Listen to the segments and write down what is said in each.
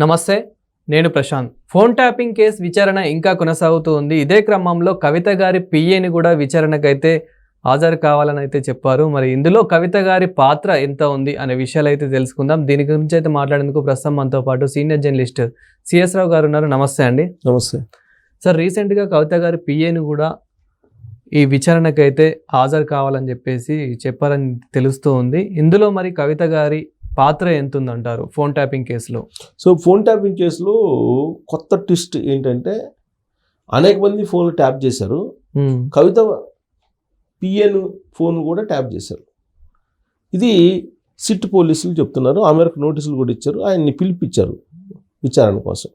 నమస్తే, నేను Prashanth. Phone tapping case విచారణ ఇంకా కొనసాగుతూ ఉంది. ఇదే క్రమంలో కవిత గారి పిఏని కూడా విచారణకైతే హాజరు కావాలని అయితే చెప్పారు. మరి ఇందులో కవిత గారి పాత్ర ఎంత ఉంది అనే విషయాలు అయితే తెలుసుకుందాం. దీని గురించి అయితే మాట్లాడేందుకు ప్రస్తుతం మనతో పాటు సీనియర్ జర్నలిస్ట్ సిఎస్ రావు గారు ఉన్నారు. నమస్తే అండి. నమస్తే సార్. రీసెంట్గా కవిత గారి పిఏని కూడా ఈ విచారణకైతే హాజరు కావాలని చెప్పేసి చెప్పారని తెలుస్తూ ఉంది. ఇందులో మరి కవిత గారి పాత్ర ఎంత ఉందంటారు ఫోన్ ట్యాపింగ్ కేసులో? సో ఫోన్ ట్యాపింగ్ కేసులో కొత్త ట్విస్ట్ ఏంటంటే అనేక మంది ఫోన్లు ట్యాప్ చేశారు. కవిత పిఎన్ ఫోన్ కూడా ట్యాప్ చేశారు. ఇది సిట్ పోలీసులు చెప్తున్నారు. ఆమెకు నోటీసులు కూడా ఇచ్చారు. ఆయన్ని పిలిపించారు విచారణ కోసం.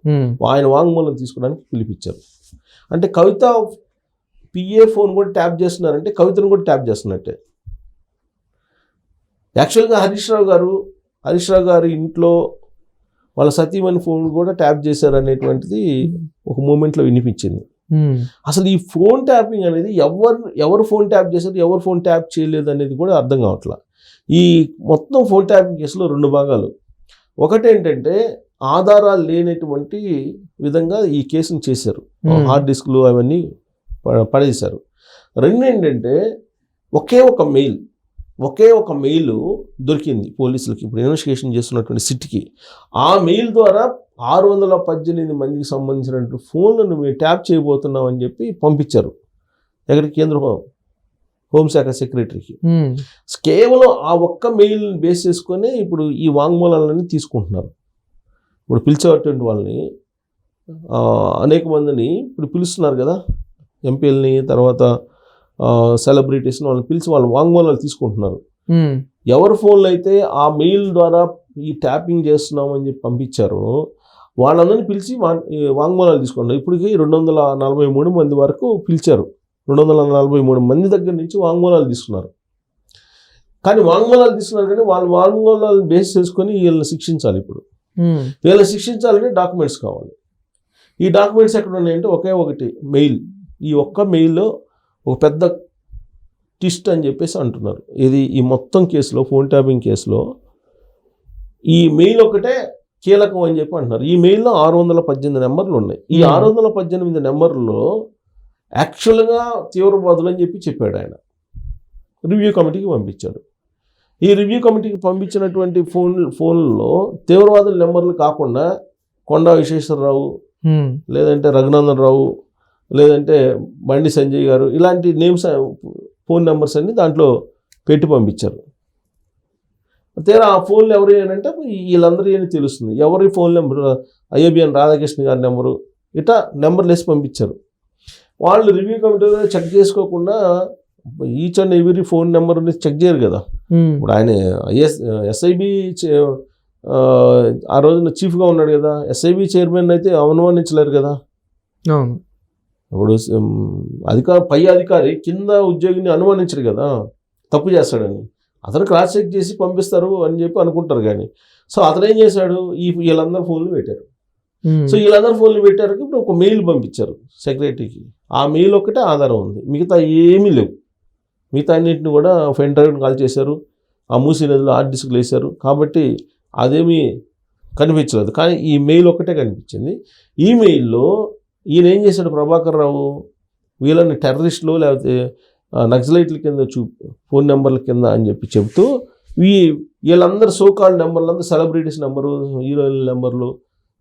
ఆయన వాంగ్మూలం తీసుకోవడానికి పిలిపించారు. అంటే కవిత పిఏ ఫోన్ కూడా ట్యాప్ చేస్తున్నారంటే కవితను కూడా ట్యాప్ చేస్తున్నట్టే. యాక్చువల్గా హరీష్ రావు గారి ఇంట్లో వాళ్ళ సతీమణి ఫోన్ కూడా ట్యాప్ చేశారు అనేటువంటిది ఒక మూమెంట్లో వినిపించింది. అసలు ఈ ఫోన్ ట్యాపింగ్ అనేది ఎవరు ఫోన్ ట్యాప్ చేశారు, ఎవరు ఫోన్ ట్యాప్ చేయలేదు అనేది కూడా అర్థం కావట్లా. ఈ మొత్తం ఫోన్ ట్యాపింగ్ కేసులో రెండు భాగాలు. ఒకటేంటంటే ఆధారాలు లేనటువంటి విధంగా ఈ కేసును చేశారు. హార్డ్ డిస్క్లు అవన్నీ పడేశారు. రెండు ఏంటంటే ఒకే ఒక మెయిల్ దొరికింది పోలీసులకి, ఇప్పుడు ఇన్వెస్టిగేషన్ చేస్తున్నటువంటి సిట్కి. ఆ మెయిల్ ద్వారా 618 మందికి సంబంధించినటువంటి ఫోన్లను మేము ట్యాప్ చేయబోతున్నాం అని చెప్పి పంపించారు. ఎక్కడికి? కేంద్ర హోంశాఖ సెక్రటరీకి. కేవలం ఆ ఒక్క మెయిల్ బేస్ చేసుకొని ఇప్పుడు ఈ వాంగ్మూలాలని తీసుకుంటున్నారు. ఇప్పుడు పిలిచేటువంటి వాళ్ళని అనేక మందిని ఇప్పుడు పిలుస్తున్నారు కదా, ఎంపీలని, తర్వాత సెలబ్రిటీస్ని, వాళ్ళని పిలిచి వాళ్ళు వాంగ్మూలాలు తీసుకుంటున్నారు. ఎవరి ఫోన్లు అయితే ఆ మెయిల్ ద్వారా ఈ ట్యాపింగ్ చేస్తున్నామని చెప్పి పంపించారో వాళ్ళందరినీ పిలిచి వాంగ్మూలాలు తీసుకున్నారు. ఇప్పటికీ 243 మంది వరకు పిలిచారు. 243 మంది దగ్గర నుంచి వాంగ్మూలాలు తీసుకున్నారు. కానీ వాళ్ళ వాంగ్మూలాలు బేస్ చేసుకొని వీళ్ళని శిక్షించాలి. ఇప్పుడు వీళ్ళని శిక్షించాలంటే డాక్యుమెంట్స్ కావాలి. ఈ డాక్యుమెంట్స్ ఎక్కడ ఉన్నాయంటే ఒకే ఒకటి మెయిల్. ఈ ఒక్క మెయిల్లో ఒక పెద్ద ట్విస్ట్ అని చెప్పేసి అంటున్నారు. ఇది ఈ మొత్తం కేసులో, ఫోన్ ట్యాపింగ్ కేసులో ఈ మెయిల్ ఒకటే కీలకం అని చెప్పి అంటున్నారు. ఈ మెయిల్లో 618 నెంబర్లు ఉన్నాయి. ఈ 618 నెంబర్లో యాక్చువల్గా తీవ్రవాదులు అని చెప్పాడు ఆయన. రివ్యూ కమిటీకి పంపించాడు. ఈ రివ్యూ కమిటీకి పంపించినటువంటి ఫోన్లో తీవ్రవాదుల నెంబర్లు కాకుండా కొండా విశ్వేశ్వరరావు, లేదంటే రఘునందన్ రావు, లేదంటే బండి సంజయ్ గారు, ఇలాంటి నేమ్స్, ఫోన్ నెంబర్స్ అన్ని దాంట్లో పెట్టి పంపించారు. తీరా ఆ ఫోన్లు ఎవరు అంటే వీళ్ళందరూ అని తెలుస్తుంది. ఎవరి ఫోన్ నెంబర్, IABN రాధాకృష్ణ గారి నెంబరు, ఇట్లా నెంబర్లు వేసి పంపించారు. వాళ్ళు రివ్యూ కమిటీలో చెక్ చేసుకోకుండా ఈచ్ అండ్ ఎవ్రీ ఫోన్ నెంబర్ని చెక్ చేయరు కదా. ఇప్పుడు ఆయన SIB ఆ రోజున చీఫ్గా ఉన్నాడు కదా, SIB చైర్మన్ అయితే అనుమానించలేరు కదా. ఇప్పుడు పై అధికారి కింద ఉద్యోగిని అనుమానించడు కదా, తప్పు చేస్తాడని. అతను క్రాస్ చెక్ చేసి పంపిస్తారు అని చెప్పి అనుకుంటారు. కానీ సో అతను ఏం చేశాడు, వీళ్ళందరూ ఫోన్లు పెట్టారు. సో వీళ్ళందరూ ఫోన్లు పెట్టారు. ఇప్పుడు ఒక మెయిల్ పంపించారు సెక్రటరీకి. ఆ మెయిల్ ఒక్కటే ఆధారం ఉంది, మిగతా ఏమీ లేవు. మిగతా అన్నింటిని కూడా పెన్ డ్రైవ్ని కాల్ చేశారు, ఆ మూసీ నదిలో హార్డ్ డిస్క్లు వేశారు. కాబట్టి అదేమీ కనిపించలేదు. కానీ ఈ మెయిల్ ఒక్కటే కనిపించింది. ఈ మెయిల్లో ఈయన ఏం చేశాడు, ప్రభాకర్ రావు వీళ్ళని టెర్రరిస్టులు లేకపోతే నక్సలైట్ల కింద ఫోన్ నెంబర్ల కింద అని చెప్పి చెబుతూ వీళ్ళందరూ సోకాల్ నెంబర్లు, సెలబ్రిటీస్ నెంబరు, హీరోయిన్ నెంబర్లు,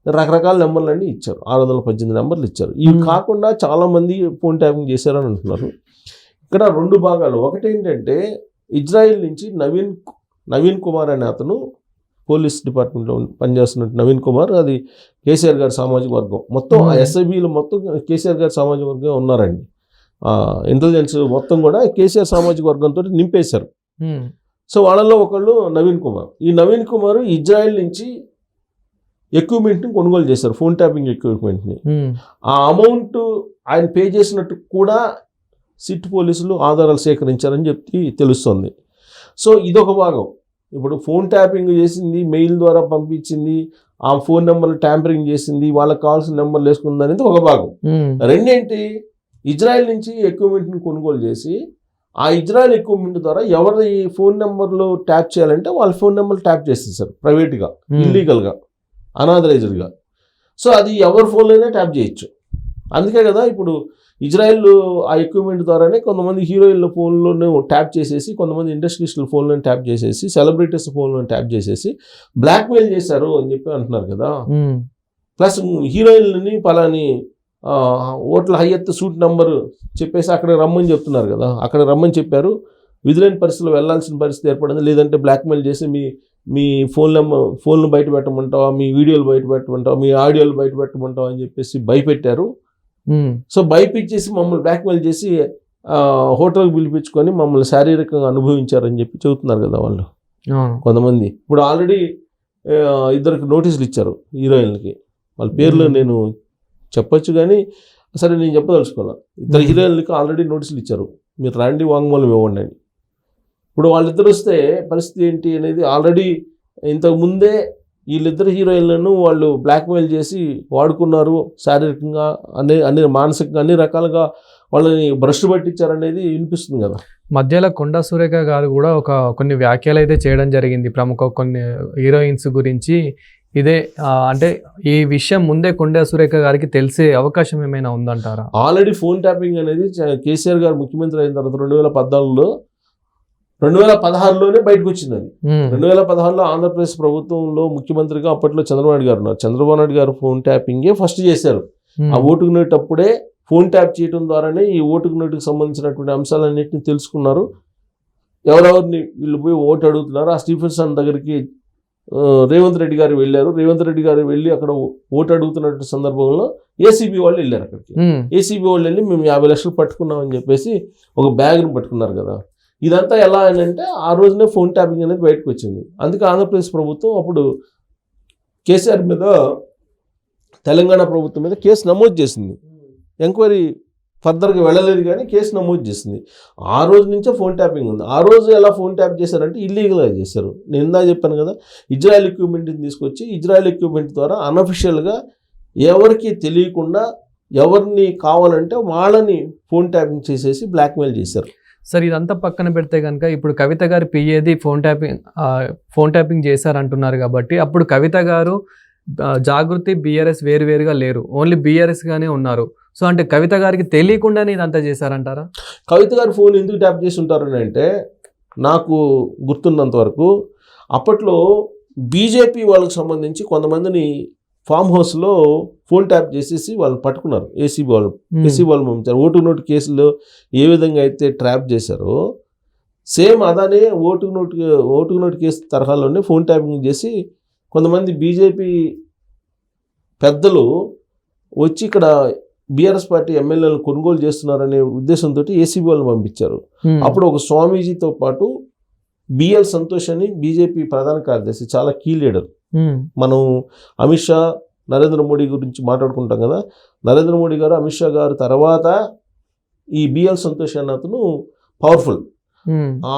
రకరకాల నెంబర్లన్నీ ఇచ్చారు. 618 నెంబర్లు ఇచ్చారు. ఇవి కాకుండా చాలామంది ఫోన్ ట్యాపింగ్ చేశారని అంటున్నారు. ఇక్కడ రెండు భాగాలు. ఒకటి ఏంటంటే ఇజ్రాయిల్ నుంచి నవీన్ కుమార్ అనే అతను పోలీస్ డిపార్ట్మెంట్లో పనిచేస్తున్నట్టు నవీన్ కుమార్, అది కేసీఆర్ గారి సామాజిక వర్గం. మొత్తం SIBలో మొత్తం కేసీఆర్ గారి సామాజిక వర్గం ఉన్నారండి. ఇంటెలిజెన్స్ మొత్తం కూడా కేసీఆర్ సామాజిక వర్గంతో నింపేశారు. సో వాళ్ళల్లో ఒకళ్ళు నవీన్ కుమార్. ఈ నవీన్ కుమార్ ఇజ్రాయిల్ నుంచి ఎక్విప్మెంట్ని కొనుగోలు చేశారు, ఫోన్ ట్యాపింగ్ ఎక్విప్మెంట్ని. ఆ అమౌంట్ ఆయన పే చేసినట్టు కూడా సిట్ పోలీసులు ఆధారాలు సేకరించారని చెప్పి తెలుస్తుంది. సో ఇదొక భాగం. ఇప్పుడు ఫోన్ ట్యాపింగ్ చేసింది, మెయిల్ ద్వారా పంపించింది, ఆ ఫోన్ నెంబర్లు ట్యాంపరింగ్ చేసింది, వాళ్ళకి కావాల్సిన నెంబర్లు వేసుకుంది అనేది ఒక భాగం. రెండేంటి, ఇజ్రాయెల్ నుంచి ఎక్విప్మెంట్ని కొనుగోలు చేసి ఆ ఇజ్రాయెల్ ఎక్విప్మెంట్ ద్వారా ఎవరి ఫోన్ నెంబర్లు ట్యాప్ చేయాలంటే వాళ్ళ ఫోన్ నెంబర్లు ట్యాప్ చేసేసారు ప్రైవేట్గా, ఇల్లీగల్గా. అనాథరైజ్డ్గా. సో అది ఎవరి ఫోన్లోనే ట్యాప్ చేయొచ్చు. అందుకే కదా ఇప్పుడు ఇజ్రాయెల్ ఆ ఎక్విప్మెంట్ ద్వారానే కొంతమంది హీరోయిన్ల ఫోన్లోనే ట్యాప్ చేసేసి, కొంతమంది ఇండస్ట్రీస్ల ఫోన్లను ట్యాప్ చేసేసి, సెలబ్రిటీస్ ఫోన్లను ట్యాప్ చేసేసి బ్లాక్మెయిల్ చేశారు అని చెప్పి అంటున్నారు కదా. ప్లస్ హీరోయిన్లని పలాని ఓట్ల హైయెత్ సూట్ నంబర్ చెప్పేసి అక్కడ రమ్మని చెప్తున్నారు కదా. అక్కడ రమ్మని చెప్పారు, విధులైన పరిస్థితుల్లో వెళ్లాల్సిన పరిస్థితి ఏర్పడింది, లేదంటే బ్లాక్మెయిల్ చేసి మీ ఫోన్లు బయట పెట్టమంటావా, మీ వీడియోలు బయట పెట్టమంటావా, మీ ఆడియోలు బయట పెట్టమంటావా అని చెప్పేసి భయపెట్టారు. సో భయపించేసి మమ్మల్ని బ్లాక్మెయిల్ చేసి హోటల్కి పిలిపించుకొని మమ్మల్ని శారీరకంగా అనుభవించారని చెప్పి చెబుతున్నారు కదా వాళ్ళు కొంతమంది. ఇప్పుడు ఆల్రెడీ 2 నోటీసులు ఇచ్చారు హీరోయిన్లకి. వాళ్ళ పేర్లు నేను చెప్పొచ్చు కానీ సరే నేను చెప్పదలుచుకోవాలి. 2 హీరోయిన్లకి ఆల్రెడీ నోటీసులు ఇచ్చారు, మీరు రాండి వాంగ్మూలం ఇవ్వండి అని. ఇప్పుడు వాళ్ళిద్దరు వస్తే పరిస్థితి ఏంటి అనేది ఆల్రెడీ ఇంతకు ముందే వీళ్ళిద్దరు హీరోయిన్లను వాళ్ళు బ్లాక్మెయిల్ చేసి వాడుకున్నారు, శారీరకంగా అన్ని మానసికంగా అన్ని రకాలుగా వాళ్ళని భ్రష్టు పట్టించారనేది వినిపిస్తుంది కదా. మధ్యలో కొండా సురేఖ గారు కూడా కొన్ని వ్యాఖ్యలు అయితే చేయడం జరిగింది ప్రముఖ కొన్ని హీరోయిన్స్ గురించి. ఇదే అంటే ఈ విషయం ముందే కొండా సురేఖ గారికి తెలిసే అవకాశం ఏమైనా ఉందంటారా? ఆల్రెడీ ఫోన్ ట్యాపింగ్ అనేది కేసీఆర్ గారు ముఖ్యమంత్రి అయిన తర్వాత 2014లో 2016లోనే బయటకు వచ్చింది. అది 2016లో ఆంధ్రప్రదేశ్ ప్రభుత్వంలో ముఖ్యమంత్రిగా అప్పట్లో చంద్రబాబు నాయుడు గారు ఉన్నారు. చంద్రబాబు నాయుడు గారు ఫోన్ ట్యాపింగే ఫస్ట్ చేశారు. ఆ ఓటుకు నోటు అప్పుడే ఫోన్ ట్యాప్ చేయడం ద్వారానే ఈ ఓటుకు నోటుకు సంబంధించినటువంటి అంశాలన్నింటినీ తెలుసుకున్నారు. ఎవరెవరిని వీళ్ళు పోయి ఓటు అడుగుతున్నారు. ఆ స్టీఫెన్సన్ దగ్గరికి రేవంత్ రెడ్డి గారు వెళ్ళారు. రేవంత్ రెడ్డి గారు వెళ్ళి అక్కడ ఓటు అడుగుతున్నటువంటి సందర్భంలో ఏసీబీ వాళ్ళు వెళ్ళారు అక్కడికి. ఏసీబీ వాళ్ళు వెళ్ళి మేము 50 లక్షలు పట్టుకున్నామని చెప్పేసి ఒక బ్యాగ్ను పట్టుకున్నారు కదా. ఇదంతా ఎలా అని అంటే ఆ రోజునే ఫోన్ ట్యాపింగ్ అనేది బయటకు వచ్చింది. అందుకే ఆంధ్రప్రదేశ్ ప్రభుత్వం అప్పుడు కేసీఆర్ మీద, తెలంగాణ ప్రభుత్వం మీద కేసు నమోదు చేసింది. ఎంక్వైరీ ఫర్దర్గా వెళ్ళలేదు కానీ కేసు నమోదు చేసింది. ఆ రోజు నుంచే ఫోన్ ట్యాపింగ్ ఉంది. ఆ రోజు ఎలా ఫోన్ ట్యాప్ చేశారంటే ఇల్లీగల్గా చేశారు. నేను ఇందా చెప్పాను కదా, ఇజ్రాయెల్ ఎక్విప్మెంట్ని తీసుకొచ్చి ఇజ్రాయెల్ ఎక్విప్మెంట్ ద్వారా అన్అఫిషియల్గా ఎవరికి తెలియకుండా ఎవరిని కావాలంటే వాళ్ళని ఫోన్ ట్యాపింగ్ చేసేసి బ్లాక్మెయిల్ చేశారు. సార్ ఇదంతా పక్కన పెడితే కనుక ఇప్పుడు కవిత గారు పిఏది ఫోన్ ట్యాపింగ్ చేశారంటున్నారు కాబట్టి అప్పుడు కవిత గారు జాగృతి బీఆర్ఎస్ వేరువేరుగా లేరు, ఓన్లీ బీఆర్ఎస్ గానే ఉన్నారు. సో అంటే కవిత గారికి తెలియకుండానే ఇదంతా చేశారంటారా? కవిత గారు ఫోన్ ఎందుకు ట్యాప్ చేసి ఉంటారని అంటే నాకు గుర్తున్నంత వరకు అప్పట్లో బీజేపీ వాళ్ళకి సంబంధించి కొంతమందిని ఫామ్ హౌస్లో ఫోన్ ట్యాప్ చేసేసి వాళ్ళని పట్టుకున్నారు. ఏసీబీ వాళ్ళు పంపించారు. ఓటు నోటు కేసులో ఏ విధంగా అయితే ట్రాప్ చేశారో సేమ్ అదానే ఓటు నోటు కేసు తరహాలోనే ఫోన్ ట్యాపింగ్ చేసి కొంతమంది బీజేపీ పెద్దలు వచ్చి ఇక్కడ బీఆర్ఎస్ పార్టీ ఎమ్మెల్యేలను కొనుగోలు చేస్తున్నారనే ఉద్దేశంతో ఏసీబీ వాళ్ళని పంపించారు. అప్పుడు ఒక స్వామీజీతో పాటు బిఎల్ సంతోష్ అని బీజేపీ ప్రధాన కార్యదర్శి, చాలా కీ లీడర్. మనం అమిత్ షా, నరేంద్ర మోడీ గురించి మాట్లాడుకుంటాం కదా. నరేంద్ర మోడీ గారు, అమిత్ షా గారు తర్వాత ఈ బిఎల్ సంతోష్ అన్న అతను పవర్ఫుల్.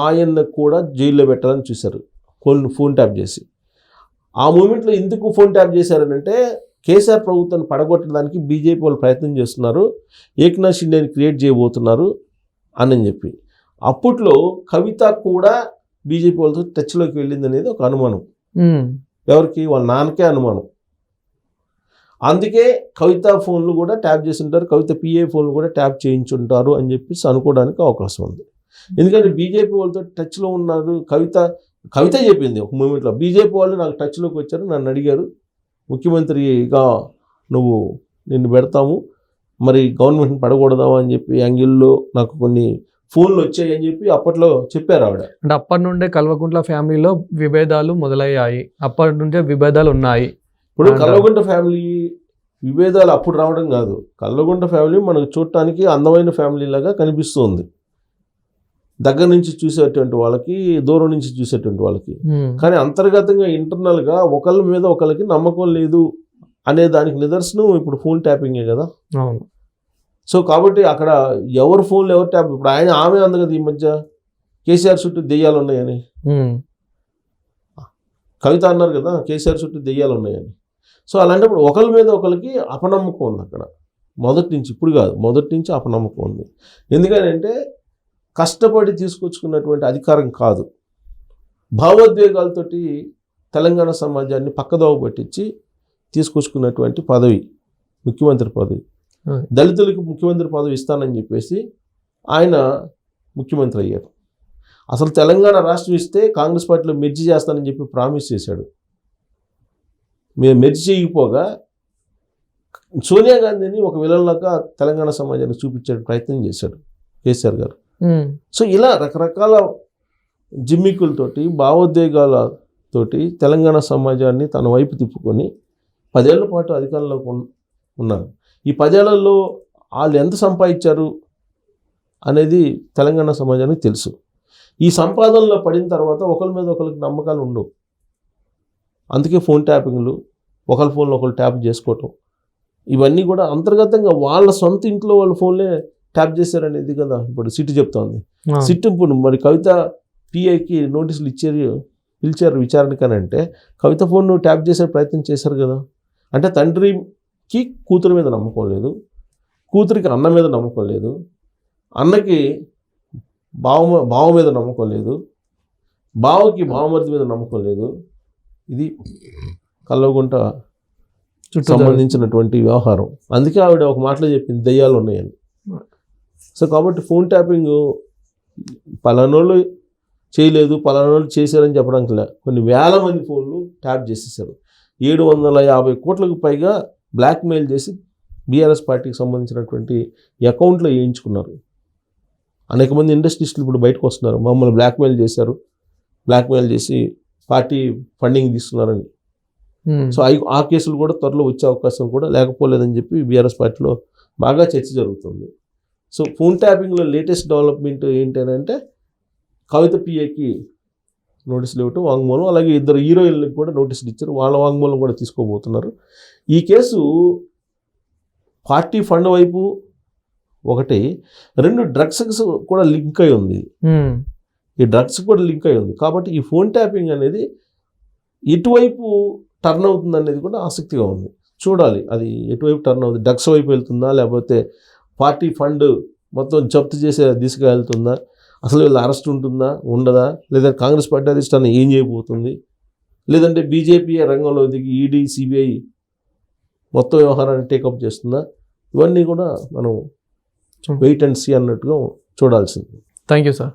ఆయన్ని కూడా జైల్లో పెట్టాలని చూశారు ఫోన్ ట్యాప్ చేసి. ఆ మూమెంట్లో ఎందుకు ఫోన్ ట్యాప్ చేశారనంటే కేసీఆర్ ప్రభుత్వాన్ని పడగొట్టడానికి బీజేపీ వాళ్ళు ప్రయత్నం చేస్తున్నారు, ఏక్నాథ్ షిండేని క్రియేట్ చేయబోతున్నారు అని చెప్పి. అప్పట్లో కవిత కూడా బీజేపీ వాళ్ళతో టచ్లోకి వెళ్ళింది అనేది ఒక అనుమానం. ఎవరికి? వాళ్ళ నాన్నకే అనుమానం. అందుకే కవిత ఫోన్లు కూడా ట్యాప్ చేసి ఉంటారు, కవిత పిఏ ఫోన్లు కూడా ట్యాప్ చేయించుంటారు అని చెప్పేసి అనుకోవడానికి అవకాశం ఉంది. ఎందుకంటే బీజేపీ వాళ్ళతో టచ్లో ఉన్నారు. కవిత చెప్పింది ఒక మూమెంట్లో, బీజేపీ వాళ్ళు నాకు టచ్లోకి వచ్చారు, నన్ను అడిగారు ముఖ్యమంత్రిగా నిన్ను పెడతాము, మరి గవర్నమెంట్ని పడకూడదాము అని చెప్పి యాంగిల్లో నాకు కొన్ని ఫోన్లు వచ్చాయి అని చెప్పి అప్పట్లో చెప్పారు ఆవిడ. అంటే అప్పటి నుండే కల్వకుంట్ల ఫ్యామిలీలో విభేదాలు మొదలయ్యాయి, అప్పటి నుండే విభేదాలు ఉన్నాయి. ఇప్పుడు కల్వకుంట్ల ఫ్యామిలీ విభేదాలు అప్పుడు రావడం కాదు. కల్వకుంట్ల ఫ్యామిలీ మనకు చూడటానికి అందమైన ఫ్యామిలీ లాగా కనిపిస్తుంది, దగ్గర నుంచి చూసేటువంటి వాళ్ళకి, దూరం నుంచి చూసేటువంటి వాళ్ళకి. కానీ అంతర్గతంగా ఇంటర్నల్గా ఒకళ్ళ మీద ఒకళ్ళకి నమ్మకం లేదు అనే దానికి నిదర్శనం ఇప్పుడు ఫోన్ ట్యాపింగే కదా. అవును. సో కాబట్టి అక్కడ ఎవరు ఫోన్లు ఎవరు ట్యాప్. ఇప్పుడు ఆమె అంది కదా ఈ మధ్య కేసీఆర్ చుట్టూ దెయ్యాలు ఉన్నాయని. కవిత అన్నారు కదా కేసీఆర్ చుట్టూ దెయ్యాలు ఉన్నాయని. సో అలాంటప్పుడు ఒకళ్ళ మీద ఒకరికి అపనమ్మకం ఉంది అక్కడ మొదటి నుంచి. ఇప్పుడు కాదు, మొదటి నుంచి అపనమ్మకం ఉంది. ఎందుకంటే కష్టపడి తీసుకొచ్చుకున్నటువంటి అధికారం కాదు, భావోద్వేగాలతోటి తెలంగాణ సమాజాన్ని పక్కదోవ పట్టించి తీసుకొచ్చుకున్నటువంటి పదవి ముఖ్యమంత్రి పదవి. దళితులకు ముఖ్యమంత్రి పదవి ఇస్తానని చెప్పేసి ఆయన ముఖ్యమంత్రి అయ్యారు. అసలు తెలంగాణ రాష్ట్రం ఇస్తే కాంగ్రెస్ పార్టీలో మెర్జీ చేస్తానని చెప్పి ప్రామిస్ చేశాడు. మేము మెర్జీ చేయకపోగా సోనియా గాంధీని ఒక విలన్లాగా తెలంగాణ సమాజానికి చూపించే ప్రయత్నం చేశాడు కేసీఆర్ గారు. సో ఇలా రకరకాల జిమ్మికులతోటి భావోద్వేగాలతోటి తెలంగాణ సమాజాన్ని తన వైపు తిప్పుకొని 10 ఏళ్ల పాటు అధికారంలో ఉన్నారు. ఈ 10 ఏళ్లలో వాళ్ళు ఎంత సంపాదించారు అనేది తెలంగాణ సమాజానికి తెలుసు. ఈ సంపాదనలో పడిన తర్వాత ఒకరి మీద ఒకరికి నమ్మకాలు ఉండవు. అందుకే ఫోన్ ట్యాపింగ్లు, ఒకరి ఫోన్లో ఒకరు ట్యాప్ చేసుకోవటం, ఇవన్నీ కూడా అంతర్గతంగా వాళ్ళ సొంత ఇంట్లో వాళ్ళ ఫోన్లే ట్యాప్ చేశారనేది కదా ఇప్పుడు సిట్ చెప్తోంది. సిట్ ఇప్పుడు మరి కవిత పిఐకి నోటీసులు పిలిచారు విచారణకనంటే కవిత ఫోన్ ట్యాప్ చేసే ప్రయత్నం చేశారు కదా. అంటే తండ్రికి కూతురు మీద నమ్మకం లేదు, కూతురికి అన్న మీద నమ్మకం లేదు, అన్నకి బావ మీద నమ్మకం లేదు, బావకి బావమరిది మీద నమ్మకం లేదు. ఇది కల్వకుంట సంబంధించినటువంటి వ్యవహారం. అందుకే ఆవిడ ఒక మాటలో చెప్పింది దయ్యాలు ఉన్నాయని. సో కాబట్టి ఫోన్ ట్యాపింగ్ పలానోళ్ళు చేయలేదు, పలానోళ్ళు చేశారని చెప్పడానికి లే, కొన్ని వేల మంది ఫోన్లు ట్యాప్ చేసేసారు. 750 కోట్లకు పైగా బ్లాక్మెయిల్ చేసి బీఆర్ఎస్ పార్టీకి సంబంధించినటువంటి అకౌంట్లో వేయించుకున్నారు. అనేక మంది ఇండస్ట్రీస్టులు ఇప్పుడు బయటకు వస్తున్నారు, మమ్మల్ని బ్లాక్మెయిల్ చేశారు, బ్లాక్మెయిల్ చేసి పార్టీ ఫండింగ్ తీసుకున్నారని. సో ఆ కేసులు కూడా త్వరలో వచ్చే అవకాశం కూడా లేకపోలేదని చెప్పి బీఆర్ఎస్ పార్టీలో బాగా చర్చ జరుగుతుంది. సో ఫోన్ ట్యాపింగ్లో లేటెస్ట్ డెవలప్మెంట్ ఏంటంటే కవిత పిఏకి నోటీసులు ఇవ్వటం, వాంగ్మూలం, అలాగే 2 హీరోయిన్లకు కూడా నోటీసులు ఇచ్చారు, వాళ్ళ వాంగ్మూలం కూడా తీసుకోబోతున్నారు. ఈ కేసు పార్టీ ఫండ్ వైపు ఒకటి, 2 డ్రగ్స్ కూడా లింక్ అయి ఉంది. ఈ డ్రగ్స్ కూడా లింక్ అయి ఉంది. కాబట్టి ఈ ఫోన్ ట్యాపింగ్ అనేది ఎటువైపు టర్న్ అవుతుంది అనేది కూడా ఆసక్తిగా ఉంది. చూడాలి అది ఎటువైపు టర్న్ అవుతుంది. డ్రగ్స్ వైపు వెళ్తుందా, లేకపోతే పార్టీ ఫండ్ మొత్తం జప్తు చేసే దిశగా వెళ్తుందా, అసలు వీళ్ళు అరెస్ట్ ఉంటుందా ఉండదా, లేదా కాంగ్రెస్ పార్టీ అధిష్టానం ఏం చేయబోతుంది, లేదంటే బీజేపీ రంగంలో దిగి ఈడీ సిబిఐ మొత్తం వ్యవహారాన్ని టేకప్ చేస్తుందా, ఇవన్నీ కూడా మనం వెయిట్ అండ్ సీ అన్నట్టుగా చూడాల్సింది. Thank you sir.